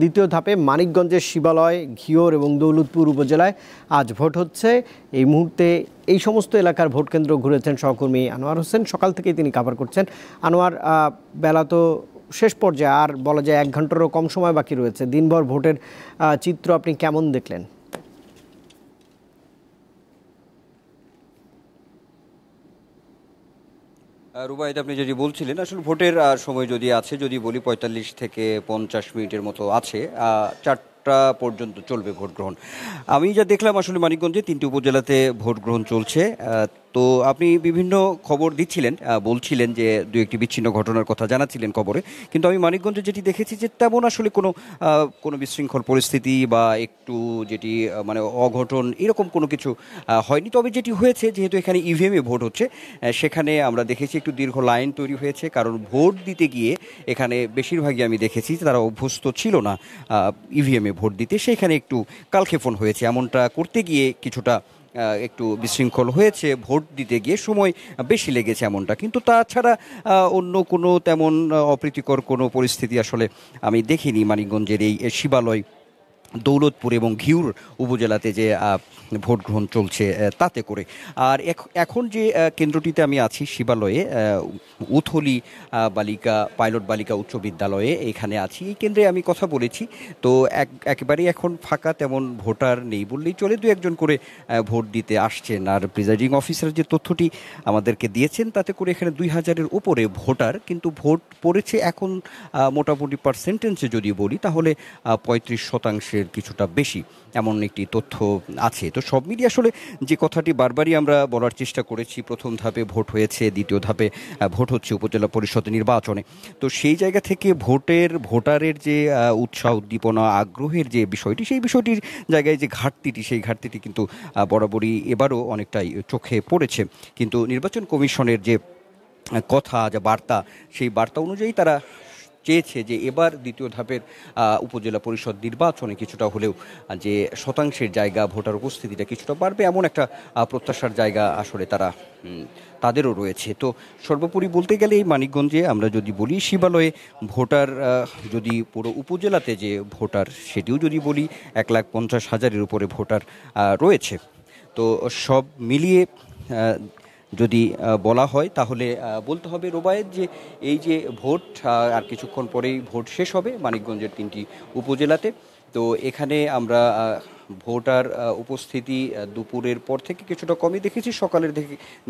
দ্বিতীয় ধাপে মানিকগঞ্জের শিবালয়, ঘিওর এবং দৌলতপুর উপজেলায় আজ ভোট হচ্ছে। এই মুহূর্তে এই সমস্ত এলাকার ভোট কেন্দ্র ঘুরেছেন সহকর্মী আনোয়ার হোসেন। সকাল থেকেই তিনি কভার করছেন। আনোয়ার, বেলা তো শেষ পর্যায়ে, আর বলা যায় 1 ঘন্টারও কম সময় বাকি রয়েছে। দিনভর ভোটের চিত্র আপনি কেমন দেখলেন? রুবাইদ, আপনি যদি বলছিলেন আসলে ভোটের সময় যদি আছে, যদি বলি ৪৫ থেকে ৫০ মিনিটের মতো আছে। ৪টা পর্যন্ত চলবে ভোট গ্রহণ। আমি যা দেখলাম আসলে মানিকগঞ্জে ৩টি উপজেলাতে ভোট গ্রহণ চলছে। তো আপনি বিভিন্ন খবর দিচ্ছিলেন, বলছিলেন যে দু একটি বিচ্ছিন্ন ঘটনার কথা জানাচ্ছিলেন খবরে, কিন্তু আমি মানিকগঞ্জে যেটি দেখেছি যে তেমন আসলে কোনো বিশৃঙ্খল পরিস্থিতি বা একটু যেটি মানে অঘটন এরকম কোনো কিছু হয়নি। তবে যেটি হয়েছে, যেহেতু এখানে ইভিএমে ভোট হচ্ছে, সেখানে আমরা দেখেছি একটু দীর্ঘ লাইন তৈরি হয়েছে, কারণ ভোট দিতে গিয়ে এখানে বেশিরভাগই আমি দেখেছি তারা অভ্যস্ত ছিল না ইভিএমে ভোট দিতে, সেখানে একটু কালক্ষেপণ হয়েছে। এমনটা করতে গিয়ে কিছুটা একটু বিশৃঙ্খল হয়েছে, ভোট দিতে গিয়ে সময় বেশি লেগেছে এমনটা। কিন্তু তাছাড়া অন্য কোনো তেমন অপ্রীতিকর কোনো পরিস্থিতি আসলে আমি দেখিনি মানিকগঞ্জের এই শিবালয়, দৌলতপুর এবং ঘিওর উপজেলাতে যে ভোট গ্রহণ চলছে তাতে করে। আর এখন যে কেন্দ্রটিতে আমি আছি শিবালয়ে, উথলি বালিকা পাইলট বালিকা উচ্চ বিদ্যালয়ে এখানে আছি। এই কেন্দ্রে আমি কথা বলেছি, তো একেবারেই এখন ফাঁকা, তেমন ভোটার নেই বললেই চলে। দু একজন করে ভোট দিতে আসছেন। আর প্রিজাইডিং অফিসার যে তথ্যটি আমাদেরকে দিয়েছেন তাতে করে এখানে ২,০০০-এর উপরে ভোটার, কিন্তু ভোট পড়েছে এখন মোটামুটি পার্সেন্টেজে যদি বলি তাহলে ৩৫% কিছুটা বেশি, এমন একটি তথ্য আছে। তো সব মিলিয়ে আসলে যে কথাটি বারবারই আমরা বলার চেষ্টা করেছি, প্রথম ধাপে ভোট হয়েছে, দ্বিতীয় ধাপে ভোট হচ্ছে উপজেলা পরিষদ নির্বাচনে। তো সেই জায়গা থেকে ভোটারের যে উৎসাহ উদ্দীপনা আগ্রহের যে বিষয়টি, সেই বিষয়টির জায়গায় যে ঘাটতিটি, সেই ঘাটতিটি কিন্তু বরাবরই এবারও অনেকটাই চোখে পড়েছে। কিন্তু নির্বাচন কমিশনের যে কথা, যে বার্তা, সেই বার্তা অনুযায়ী তারা চেয়েছে যে এবার দ্বিতীয় ধাপের উপজেলা পরিষদ নির্বাচনে কিছুটা হলেও যে শতাংশের জায়গা ভোটার উপস্থিতিটা কিছুটা বাড়বে, এমন একটা প্রত্যাশার জায়গা আসলে তাদেরও রয়েছে। তো সর্বোপরি বলতে গেলে এই মানিকগঞ্জে আমরা যদি বলি শিবালয়ে ভোটার, যদি পুরো উপজেলাতে যে ভোটার সেটিও যদি বলি ১,৫০,০০০-এর উপরে ভোটার রয়েছে। তো সব মিলিয়ে যদি বলা হয় তাহলে বলতে হবে রোবায়েত যে এই যে ভোট, আর কিছুক্ষণ পরেই ভোট শেষ হবে মানিকগঞ্জের ৩টি উপজেলাতে। তো এখানে আমরা ভোটার উপস্থিতি দুপুরের পর থেকে কিছুটা কমই দেখেছি। সকালের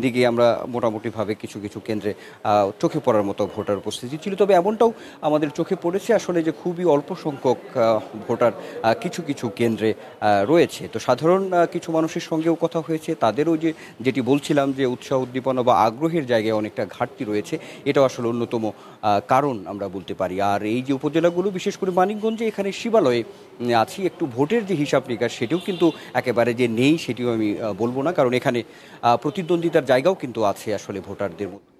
দিকে আমরা মোটামুটিভাবে কিছু কিছু কেন্দ্রে চোখে পড়ার মতো ভোটার উপস্থিতি ছিল। তবে এমনটাও আমাদের চোখে পড়েছে আসলে যে খুবই অল্প সংখ্যক ভোটার কিছু কিছু কেন্দ্রে রয়েছে। তো সাধারণ কিছু মানুষের সঙ্গেও কথা হয়েছে, তাদেরও যেটি বলছিলাম যে উৎসাহ উদ্দীপনা বা আগ্রহের জায়গায় অনেকটা ঘাটতি রয়েছে, এটাও আসলে অন্যতম কারণ আমরা বলতে পারি। আর এই যে উপজেলাগুলো, বিশেষ করে মানিকগঞ্জে এখানে শিবালয়ে আছি, একটু ভোটের যে হিসাব নিকাশ সেটিও কিন্তু একেবারে যে নেই সেটিও আমি বলবো না, কারণ এখানে প্রতিদ্বন্দ্বিতার জায়গাও কিন্তু আছে আসলে ভোটারদের মধ্যে।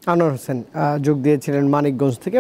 আনোয়ার হোসেন যোগ দিয়েছিলেন মানিকগঞ্জ থেকে।